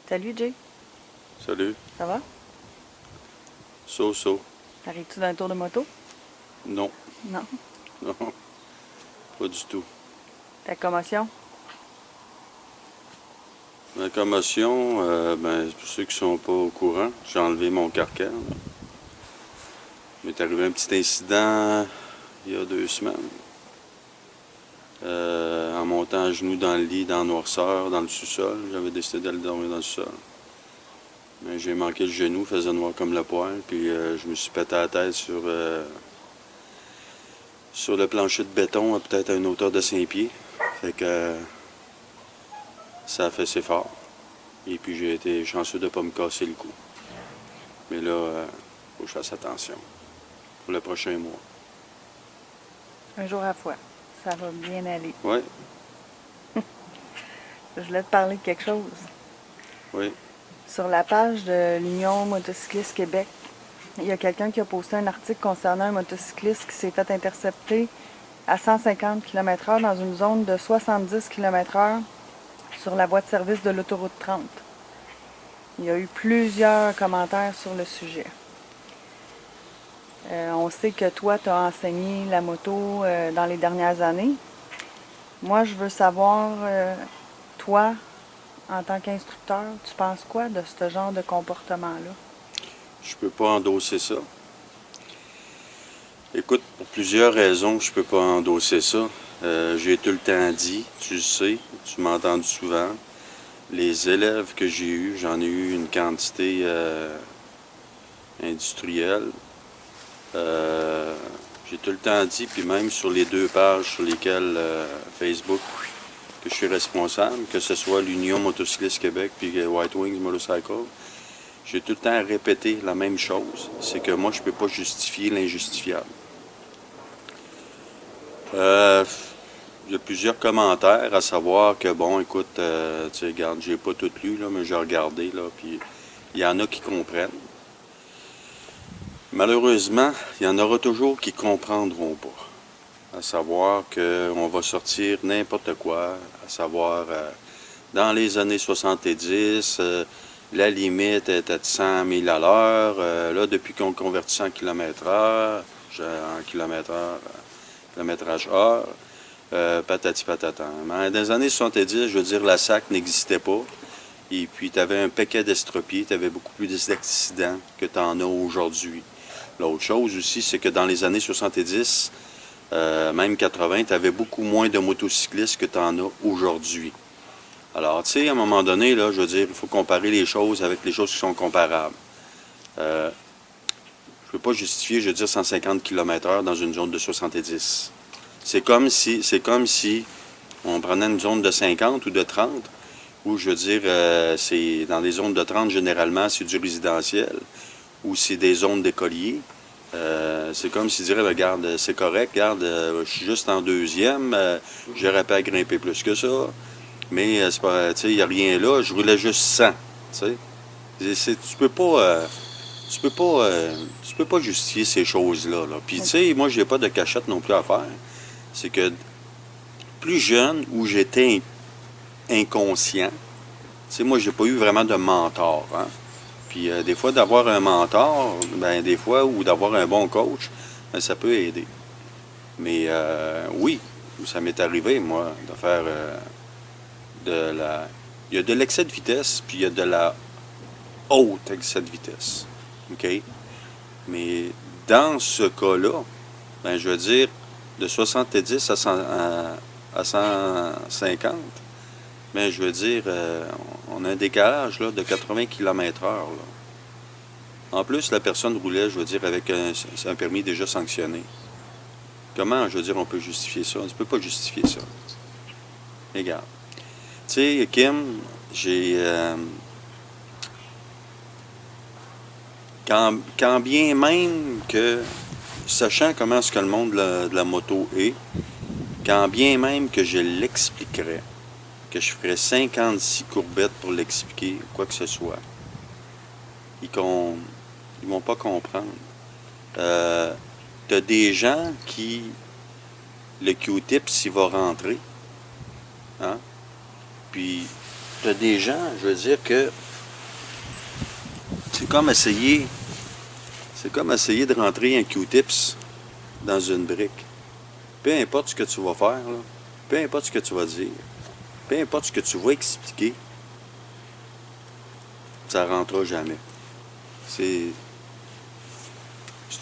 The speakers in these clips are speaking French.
Salut Jay, Salut. ça va? So. Arrives-tu d'un tour de moto? Non, Non. non, pas du tout. Ta commotion? Ma commotion, pour ceux qui sont pas au courant, j'ai enlevé mon carcan. Il m'est arrivé un petit incident il y a 2 semaines. En montant à genoux dans le lit, dans la noirceur, dans le sous-sol. J'avais décidé d'aller dormir dans le sous-sol. Mais j'ai manqué le genou, il faisait noir comme le poêle, puis je me suis pété la tête sur le plancher de béton, à peut-être à une hauteur de 5 pieds. Fait que ça a fait assez fort. Et puis j'ai été chanceux de ne pas me casser le cou. Mais là, faut que je fasse attention pour le prochain mois. Un jour à la fois. Ça va bien aller. Oui, Je voulais te parler de quelque chose. oui. Sur la page de l'Union Motocycliste Québec, il y a quelqu'un qui a posté un article concernant un motocycliste qui s'est fait intercepter à 150 km/h dans une zone de 70 km/h sur la voie de service de l'autoroute 30. Il y a eu plusieurs commentaires sur le sujet. On sait que toi, tu as enseigné la moto dans les dernières années. Moi, je veux savoir, toi, en tant qu'instructeur, tu penses quoi de ce genre de comportement-là? Je peux pas endosser ça. Écoute, pour plusieurs raisons, je peux pas endosser ça. J'ai tout le temps dit, tu le sais, tu m'as entendu souvent. Les élèves que j'ai eus, j'en ai eu une quantité industrielle. J'ai tout le temps dit, puis même sur les 2 pages sur lesquelles Facebook, que je suis responsable, que ce soit l'Union Motocycliste Québec puis White Wings Motorcycle, j'ai tout le temps répété la même chose, c'est que moi, je peux pas justifier l'injustifiable. Il y a plusieurs commentaires, à savoir que, bon, écoute, tu sais, regarde, j'ai pas tout lu, là, mais j'ai regardé, là, puis il y en a qui comprennent. Malheureusement, il y en aura toujours qui comprendront pas. À savoir qu'on va sortir n'importe quoi, à savoir, dans les années 70, la limite était de 100 000 à l'heure. Là, depuis qu'on convertit en km/h, en kilomètre-heure, kilométrage heure, patati patata. Mais dans les années 70, je veux dire, la SAC n'existait pas. Et puis, tu avais un paquet d'estropiés, tu avais beaucoup plus d'accidents que tu en as aujourd'hui. L'autre chose aussi, c'est que dans les années 70, même 80, tu avais beaucoup moins de motocyclistes que tu en as aujourd'hui. Alors, tu sais, à un moment donné, là, je veux dire, il faut comparer les choses avec les choses qui sont comparables. Je ne peux pas justifier, je veux dire, 150 km/h dans une zone de 70. C'est comme si on prenait une zone de 50 ou de 30, où, je veux dire, c'est dans les zones de 30, généralement, c'est du résidentiel, ou c'est des zones d'écoliers. C'est comme s'ils diraient, regarde, c'est correct, regarde, je suis juste en deuxième, j'aurais pas à grimper plus que ça, mais c'est pas, tu sais, il n'y a rien là, je roulais juste 100, tu sais. Tu peux pas justifier ces choses-là. Là. Puis, tu sais, moi, j'ai pas de cachette non plus à faire. C'est que plus jeune, où j'étais inconscient, tu sais, moi, j'ai pas eu vraiment de mentor, hein. Puis des fois, d'avoir un mentor, ben des fois, ou d'avoir un bon coach, ben, ça peut aider. Mais oui, ça m'est arrivé, moi, de faire de la... Il y a de l'excès de vitesse, puis il y a de la haute excès de vitesse. OK? Mais dans ce cas-là, ben, je veux dire, de 70 à 150, ben, je veux dire, on a un décalage là, de 80 km/h. En plus, la personne roulait, je veux dire, avec un permis déjà sanctionné. Comment, je veux dire, on peut justifier ça? On ne peut pas justifier ça. Regarde. Tu sais, Kim, j'ai... quand bien même que, sachant comment est-ce que le monde de la moto est, quand bien même que je l'expliquerais, que je ferais 56 courbettes pour l'expliquer, quoi que ce soit, ils vont pas comprendre. T'as des gens qui, le Q-tip, s'il va rentrer, hein? Puis, t'as des gens, je veux dire que C'est comme essayer de rentrer un Q-tips dans une brique. Peu importe ce que tu vas faire, là, peu importe ce que tu vas dire, peu importe ce que tu vas expliquer, ça ne rentrera jamais. C'est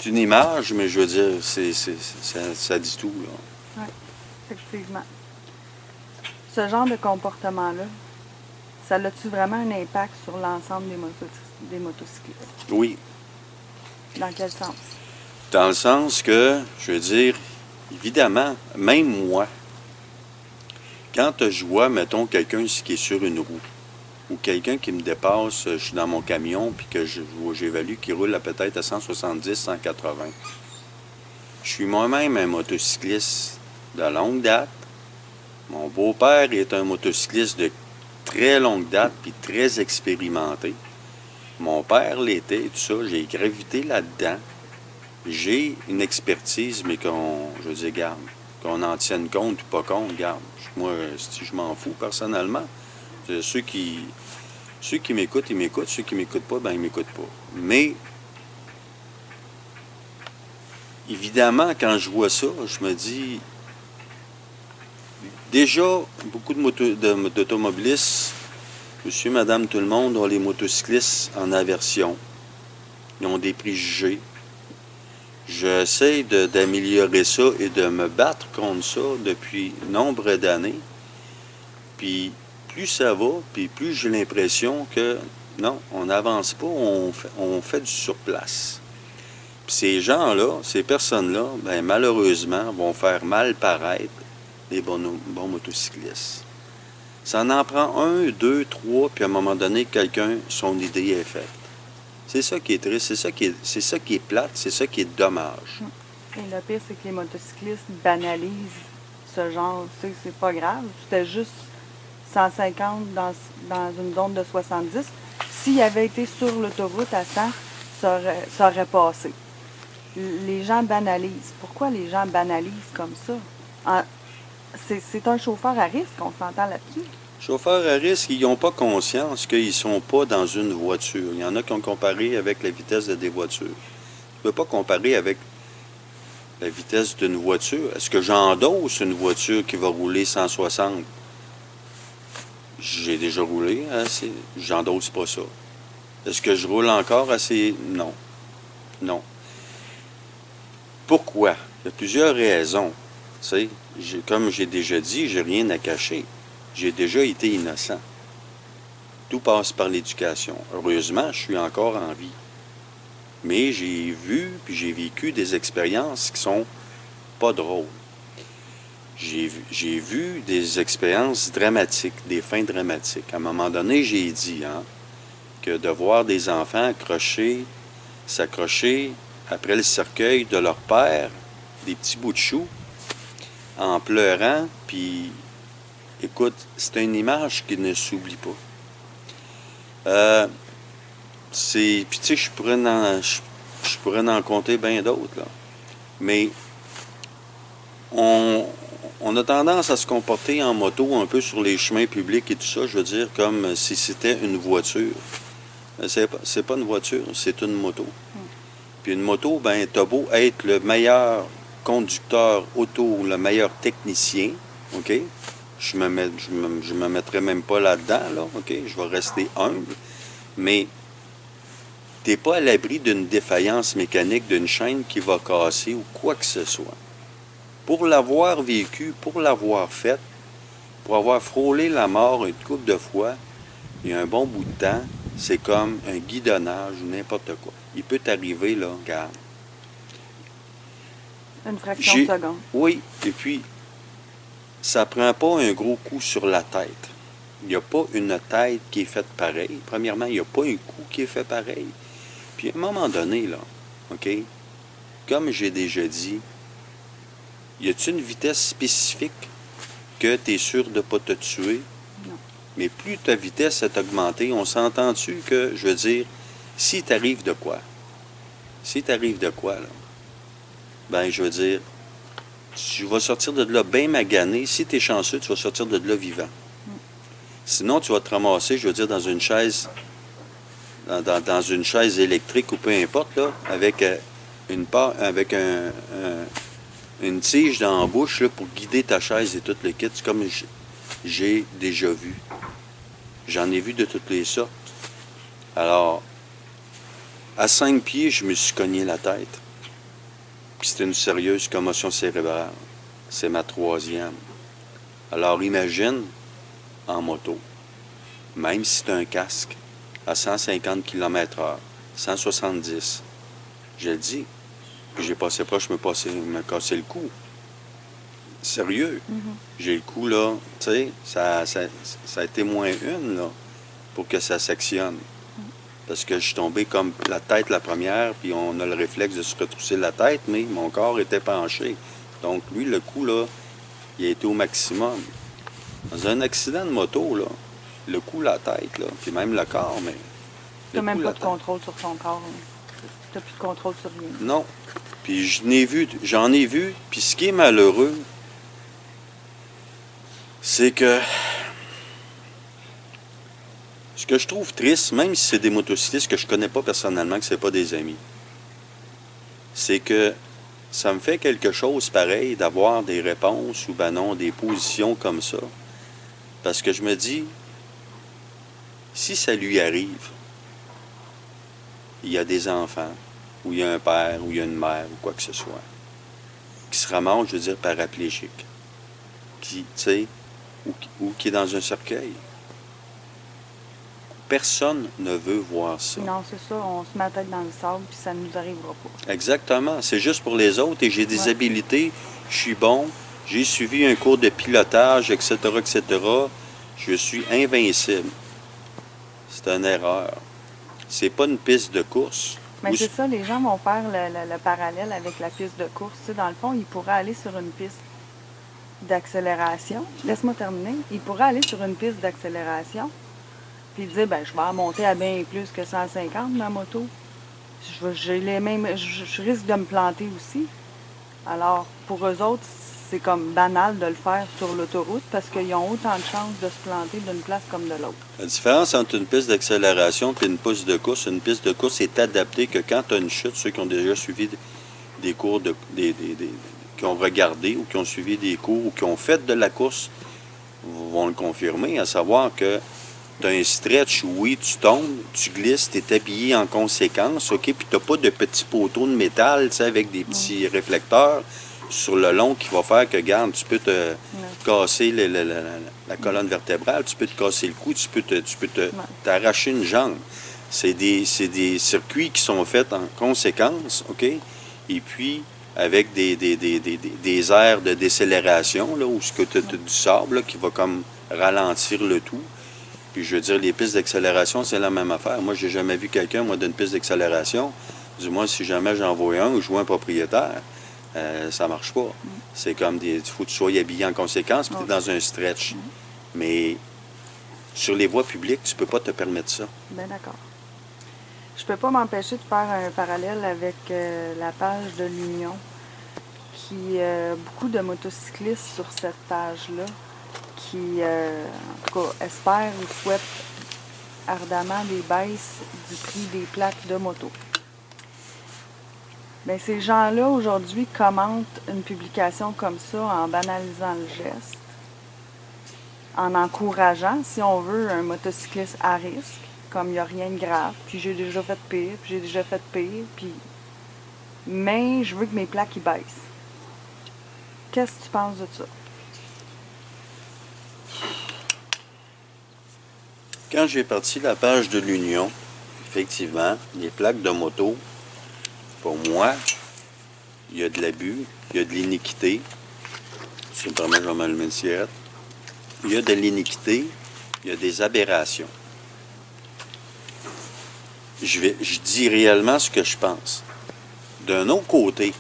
une image, mais je veux dire, ça dit tout, là. Oui, effectivement. Ce genre de comportement-là, ça a-tu vraiment un impact sur l'ensemble des motocyclistes? Oui. Dans quel sens? Dans le sens que, je veux dire, évidemment, même moi, quand je vois, mettons, quelqu'un qui est sur une roue, ou quelqu'un qui me dépasse, je suis dans mon camion, puis que j'évalue qu'il roule peut-être à 170, 180. Je suis moi-même un motocycliste de longue date. Mon beau-père est un motocycliste de très longue date, puis très expérimenté. Mon père l'était, et tout ça, j'ai gravité là-dedans. J'ai une expertise, mais je veux dire, garde, qu'on en tienne compte ou pas compte, garde. Moi, si je m'en fous personnellement. Ceux qui m'écoutent, ils m'écoutent. Ceux qui m'écoutent pas, ben ils m'écoutent pas. Mais, évidemment, quand je vois ça, je me dis, déjà, beaucoup d'automobilistes, monsieur, madame, tout le monde, ont les motocyclistes en aversion. Ils ont des préjugés. J'essaie d'améliorer ça et de me battre contre ça depuis nombre d'années. Puis, plus ça va, puis plus j'ai l'impression que non, on n'avance pas, on fait du surplace. Puis ces gens-là, ces personnes-là, ben malheureusement, vont faire mal paraître les bons motocyclistes. Ça en prend un, deux, trois, puis à un moment donné, quelqu'un, son idée est faite. C'est ça qui est triste, c'est ça qui est plate, c'est ça qui est dommage. Et le pire, c'est que les motocyclistes banalisent ce genre. Tu sais, c'est pas grave, c'était juste 150 dans une zone de 70. S'il avait été sur l'autoroute à 100, ça aurait passé. Les gens banalisent. Pourquoi les gens banalisent comme ça? C'est un chauffeur à risque, on s'entend là-dessus. Chauffeurs à risque, ils n'ont pas conscience qu'ils ne sont pas dans une voiture. Il y en a qui ont comparé avec la vitesse des voitures. Tu ne peux pas comparer avec la vitesse d'une voiture. Est-ce que j'endosse une voiture qui va rouler 160? J'ai déjà roulé assez. J'endosse pas ça. Est-ce que je roule encore assez? Non. Non. Pourquoi? Il y a plusieurs raisons. Tu sais, comme j'ai déjà dit, j'ai rien à cacher. J'ai déjà été innocent. Tout passe par l'éducation. Heureusement, je suis encore en vie. Mais j'ai vu puis j'ai vécu des expériences qui sont pas drôles. J'ai vu des expériences dramatiques, des fins dramatiques. À un moment donné, j'ai dit que de voir des enfants s'accrocher après le cercueil de leur père, des petits bouts de chou, en pleurant, puis écoute, c'est une image qui ne s'oublie pas. Puis tu sais, je pourrais en compter bien d'autres, là. Mais on a tendance à se comporter en moto un peu sur les chemins publics et tout ça, je veux dire, comme si c'était une voiture. C'est pas une voiture, c'est une moto. Puis une moto, ben, t'as beau être le meilleur conducteur auto, le meilleur technicien, OK? Je me mettrai même pas là-dedans, là, OK? Je vais rester humble. Mais t'es pas à l'abri d'une défaillance mécanique, d'une chaîne qui va casser ou quoi que ce soit. Pour l'avoir vécu, pour l'avoir fait, pour avoir frôlé la mort une couple de fois, il y a un bon bout de temps, c'est comme un guidonnage ou n'importe quoi. Il peut t'arriver, là, regarde. Une fraction de seconde. Oui, et puis, ça prend pas un gros coup sur la tête. Il n'y a pas une tête qui est faite pareil. Premièrement, il n'y a pas un coup qui est fait pareil. Puis, à un moment donné, là, OK, comme j'ai déjà dit, y a-t-il une vitesse spécifique que tu es sûr de ne pas te tuer? Non. Mais plus ta vitesse est augmentée, on s'entend-tu que, je veux dire, si t'arrive de quoi, là, ben, je veux dire, tu vas sortir de là bien magané. Si tu es chanceux, tu vas sortir de là vivant. Sinon, tu vas te ramasser, je veux dire, dans une chaise dans une chaise électrique ou peu importe, là, avec une tige dans la bouche là, pour guider ta chaise et tout le kit. C'est comme j'ai déjà vu. J'en ai vu de toutes les sortes. Alors, à 5 pieds, je me suis cogné la tête. Puis c'était une sérieuse commotion cérébrale. C'est ma 3e. Alors imagine, en moto, même si tu as un casque, à 150 km/h, 170, je le dis, puis j'ai passé proche, me casser le cou. Sérieux. J'ai le cou, là, tu sais, ça a été moins une, là, pour que ça sectionne. Parce que je suis tombé comme la tête la première, puis on a le réflexe de se retrousser la tête, mais mon corps était penché. Donc, lui, le coup, là, il a été au maximum. Dans un accident de moto, là, le cou, la tête, là, puis même le corps, mais... Tu n'as même pas de contrôle sur ton corps. Tu n'as plus de contrôle sur rien. Non. Puis j'en ai vu, puis ce qui est malheureux, c'est que... Ce que je trouve triste, même si c'est des motocyclistes que je connais pas personnellement, que c'est pas des amis, c'est que ça me fait quelque chose pareil d'avoir des réponses ou ben non, des positions comme ça. Parce que je me dis, si ça lui arrive, il y a des enfants, ou il y a un père, ou il y a une mère, ou quoi que ce soit, qui se ramasse, je veux dire, paraplégique, qui, tu sais, ou qui est dans un cercueil. Personne ne veut voir ça. Non, c'est ça. On se met la tête dans le sable, puis ça ne nous arrivera pas. Exactement. C'est juste pour les autres. Et j'ai des habilités. Je suis bon. J'ai suivi un cours de pilotage, etc., etc. Je suis invincible. C'est une erreur. C'est pas une piste de course. Mais c'est ça, les gens vont faire le parallèle avec la piste de course. Tu sais, dans le fond, ils pourraient aller sur une piste d'accélération. Laisse-moi terminer. Ils pourraient aller sur une piste d'accélération. Puis dire, ben, je vais en monter à bien plus que 150, ma moto. Je risque de me planter aussi. Alors, pour eux autres, c'est comme banal de le faire sur l'autoroute parce qu'ils ont autant de chances de se planter d'une place comme de l'autre. La différence entre une piste d'accélération et une piste de course, est adaptée que quand tu as une chute, ceux qui ont déjà suivi des cours, qui ont regardé ou qui ont suivi des cours ou qui ont fait de la course, vont le confirmer, à savoir que tu as un stretch, oui, tu tombes, tu glisses, tu es habillé en conséquence, OK? Puis tu n'as pas de petits poteaux de métal, tu sais, avec des petits réflecteurs sur le long qui va faire que, regarde, tu peux te casser la colonne vertébrale, tu peux te casser le cou, tu peux t'arracher une jambe. C'est des circuits qui sont faits en conséquence, OK? Et puis, avec des aires de décélération, là, où tu as du sable là, qui va comme ralentir le tout. Puis je veux dire, les pistes d'accélération, c'est la même affaire. Moi, j'ai jamais vu quelqu'un, moi, d'une piste d'accélération. Du moins, si jamais j'en vois un ou je vois un propriétaire, ça marche pas. C'est comme il faut que tu sois habillé en conséquence, puis tu es dans un stretch. Mais sur les voies publiques, tu peux pas te permettre ça. Bien d'accord. Je peux pas m'empêcher de faire un parallèle avec la page de l'Union, qui beaucoup de motocyclistes sur cette page-là, qui, en tout cas, espèrent ou souhaitent ardemment des baisses du prix des plaques de moto. Bien, ces gens-là, aujourd'hui, commentent une publication comme ça en banalisant le geste, en encourageant, si on veut, un motocycliste à risque, comme il n'y a rien de grave, puis j'ai déjà fait pire, puis mais je veux que mes plaques, ils baissent. Qu'est-ce que tu penses de ça? Quand j'ai parti la page de l'Union, effectivement, les plaques de moto, pour moi, il y a de l'abus, il y a de l'iniquité. Si tu me permets, je vais m'allumer une cigarette. Il y a de l'iniquité, il y a des aberrations. Je dis réellement ce que je pense. D'un autre côté,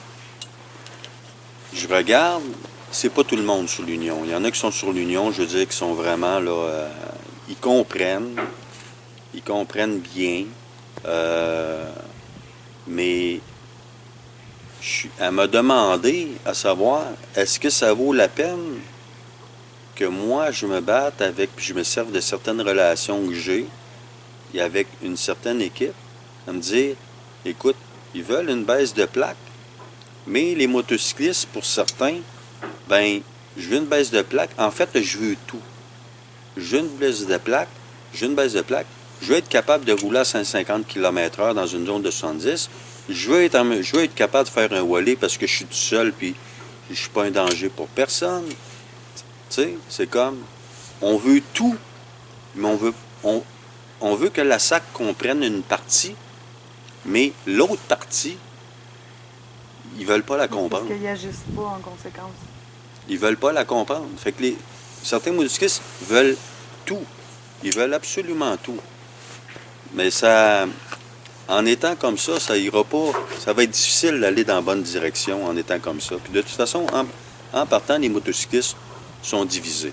je regarde, c'est pas tout le monde sur l'Union. Il y en a qui sont sur l'Union, je veux dire, qui sont vraiment là... ils comprennent bien, mais elle m'a demandé à savoir, est-ce que ça vaut la peine que moi je me batte avec, puis je me serve de certaines relations que j'ai, et avec une certaine équipe à me dire, écoute, ils veulent une baisse de plaque, mais les motocyclistes, pour certains, ben, je veux une baisse de plaque. En fait, je veux tout. Je veux une baisse de plaque, je veux être capable de rouler à 150 km/h dans une zone de 70. Je veux être capable de faire un wallé parce que je suis tout seul puis je suis pas un danger pour personne. Tu sais, c'est comme, on veut tout, mais on veut que la SAC comprenne une partie, mais l'autre partie, ils veulent pas la comprendre. Parce qu'ils n'agissent pas en conséquence. Ils veulent pas la comprendre. Fait que certains motocyclistes veulent tout. Ils veulent absolument tout. Mais ça, en étant comme ça ira pas. Ça va être difficile d'aller dans la bonne direction en étant comme ça. Puis de toute façon, en partant, les motocyclistes sont divisés.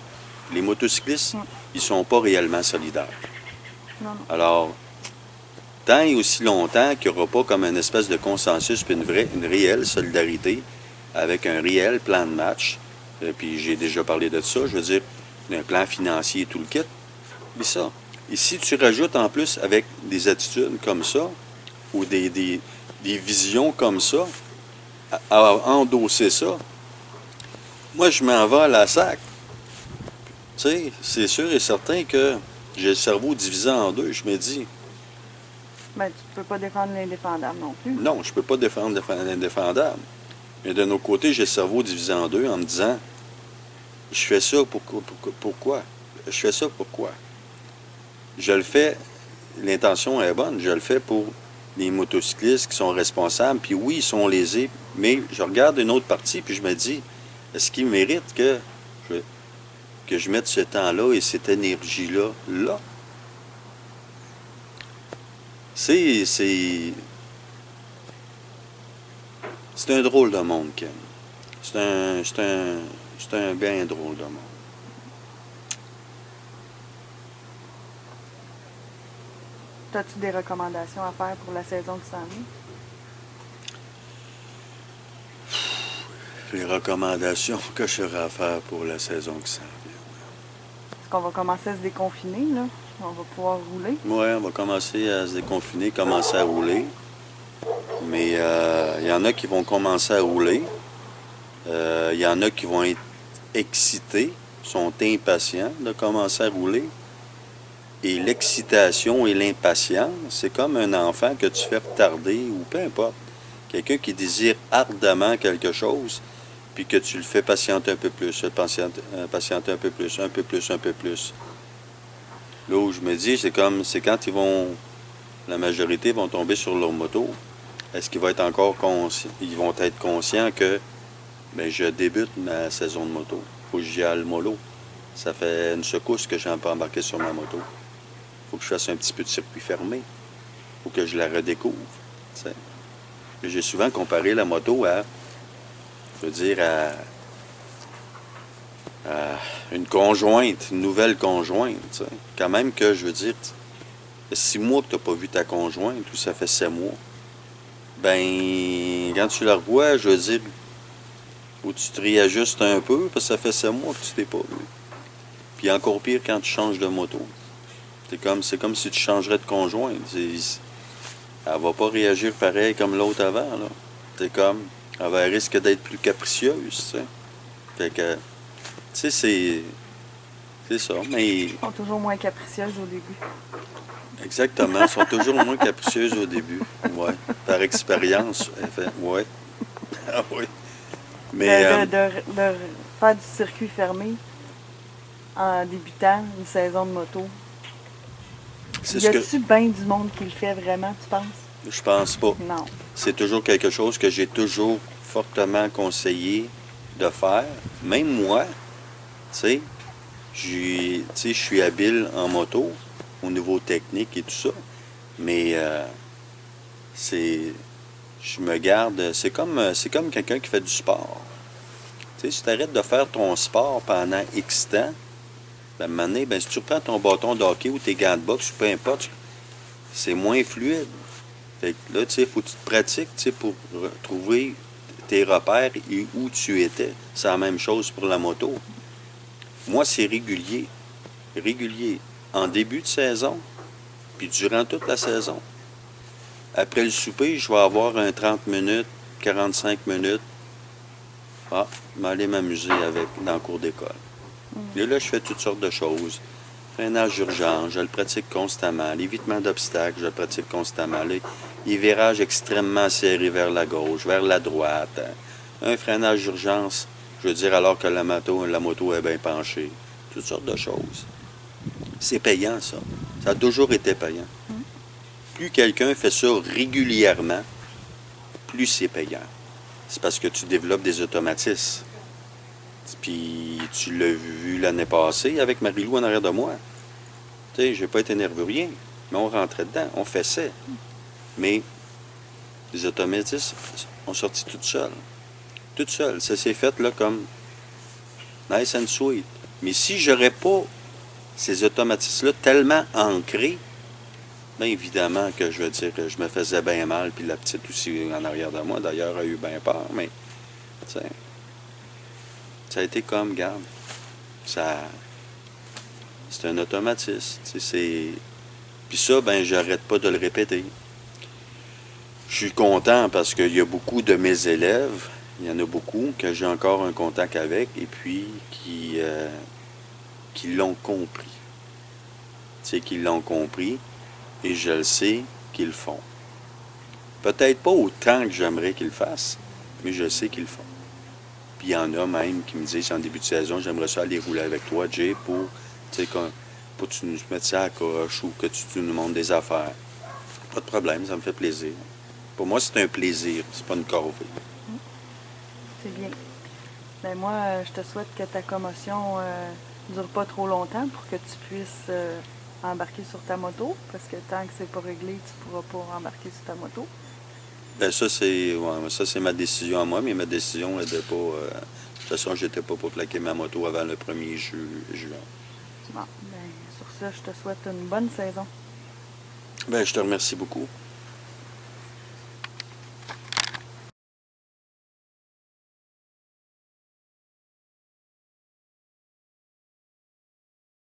Les motocyclistes, ils sont pas réellement solidaires. Non. Alors, tant et aussi longtemps qu'il n'y aura pas comme une espèce de consensus puis une réelle solidarité avec un réel plan de match, puis j'ai déjà parlé de ça, je veux dire, un plan financier et tout le kit, mais ça. Et si tu rajoutes en plus avec des attitudes comme ça, ou des visions comme ça, à endosser ça, moi je m'en vais à la SAC. Tu sais, c'est sûr et certain que j'ai le cerveau divisé en deux, je me dis. Ben, tu ne peux pas défendre l'indéfendable non plus. Non, je ne peux pas défendre l'indéfendable. Mais de notre côté, j'ai le cerveau divisé en deux en me disant, je fais ça pourquoi? Je fais ça pourquoi? Je le fais, l'intention est bonne, je le fais pour les motocyclistes qui sont responsables, puis oui, ils sont lésés, mais je regarde une autre partie, puis je me dis, est-ce qu'ils méritent que je mette ce temps-là et cette énergie-là, là? C'est un drôle de monde, Ken. C'est un bien drôle de monde. As-tu des recommandations à faire pour la saison qui s'en vient? Les recommandations que j'aurais à faire pour la saison qui s'en vient. Est-ce qu'on va commencer à se déconfiner, là? On va pouvoir rouler? Oui, on va commencer à se déconfiner, commencer à rouler. Mais il y en a qui vont commencer à rouler. Il y en a qui vont être excités, sont impatients de commencer à rouler. Et l'excitation et l'impatience, c'est comme un enfant que tu fais retarder ou peu importe. Quelqu'un qui désire ardemment quelque chose, puis que tu le fais patienter un peu plus, patienter un peu plus, un peu plus, un peu plus. Là où je me dis, c'est quand la majorité vont tomber sur leur moto, est-ce qu'ils vont être encore ils vont être conscients que je débute ma saison de moto. Faut que j'y aille mollo. Ça fait une secousse que j'ai pas embarqué sur ma moto. Faut que je fasse un petit peu de circuit fermé. Faut que je la redécouvre. T'sais. J'ai souvent comparé la moto à une conjointe, une nouvelle conjointe. T'sais. Quand même que, je veux dire, 6 mois que tu n'as pas vu ta conjointe, ou ça fait 7 mois, ben, quand tu la revois, je veux dire, ou tu te réajustes un peu, parce que ça fait 7 mois que tu t'es pas vu. Puis encore pire quand tu changes de moto. C'est comme si tu changerais de conjointe. Elle va pas réagir pareil comme l'autre avant, là. Elle risque d'être plus capricieuse, tu sais. Fait que, tu sais, c'est ça, mais... Ils sont toujours moins capricieuses au début. Exactement, elles sont toujours moins capricieuses au début, ouais. Par expérience, ouais. Ah oui. Mais... De faire du circuit fermé en débutant une saison de moto. Y a-tu bien du monde qui le fait vraiment, tu penses? Je pense pas. Non. C'est toujours quelque chose que j'ai toujours fortement conseillé de faire. Même moi, tu sais, je suis habile en moto, au niveau technique et tout ça, mais je me garde, c'est comme quelqu'un qui fait du sport. Tu sais, si tu arrêtes de faire ton sport pendant X temps, à un moment donné, si tu reprends ton bâton de hockey ou tes gants de boxe, ou peu importe, c'est moins fluide. Fait que là, tu sais, il faut que tu te pratiques, tu sais, pour trouver tes repères et où tu étais. C'est la même chose pour la moto. Moi, c'est régulier. Régulier. En début de saison, Puis durant toute la saison. Après le souper, je vais avoir un 30 minutes, 45 minutes. Ah, m'aller m'amuser avec dans le cours d'école. Et là, je fais toutes sortes de choses. Freinage d'urgence, je le pratique constamment. L'évitement d'obstacles, je le pratique constamment. Les virages extrêmement serrés vers la gauche, vers la droite. Un freinage d'urgence, je veux dire, alors que la moto est bien penchée. Toutes sortes de choses. C'est payant, ça. Ça a toujours été payant. Plus quelqu'un fait ça régulièrement, plus c'est payant. C'est parce que tu développes des automatismes. Puis tu l'as vu l'année passée avec Marie-Lou en arrière de moi. Tu sais, j'ai pas été nerveux rien, mais on rentrait dedans, on fessait. Mais les automatismes ont sorti toutes seules. Toutes seules. Ça s'est fait là comme nice and sweet. Mais si j'aurais pas ces automatismes-là tellement ancrés, bien évidemment que je veux dire que je me faisais bien mal, puis la petite aussi en arrière de moi, d'ailleurs, a eu bien peur, mais tu sais, ça a été comme, garde, c'est un automatisme, tu sais, puis ça, ben j'arrête pas de le répéter. Je suis content parce qu'il y a beaucoup de mes élèves, il y en a beaucoup que j'ai encore un contact avec, et puis qui l'ont compris. Tu sais, qui l'ont compris, et je le sais qu'ils le font. Peut-être pas autant que j'aimerais qu'ils le fassent, mais je sais qu'ils le font. Puis il y en a même qui me disent en début de saison, j'aimerais ça aller rouler avec toi, Jay, pour que tu nous mettes ça à la coche ou que tu nous montres des affaires. Pas de problème, ça me fait plaisir. Pour moi, c'est un plaisir, c'est pas une corvée. C'est bien. Ben moi, je te souhaite que ta commotion dure pas trop longtemps pour que tu puisses embarquer sur ta moto, parce que tant que c'est pas réglé, tu pourras pas embarquer sur ta moto. Ben ça, c'est ma décision à moi, mais ma décision n'était pas... de toute façon, j'étais pas pour plaquer ma moto avant le 1er juin. Bon, ben sur ça, je te souhaite une bonne saison. Ben, je te remercie beaucoup.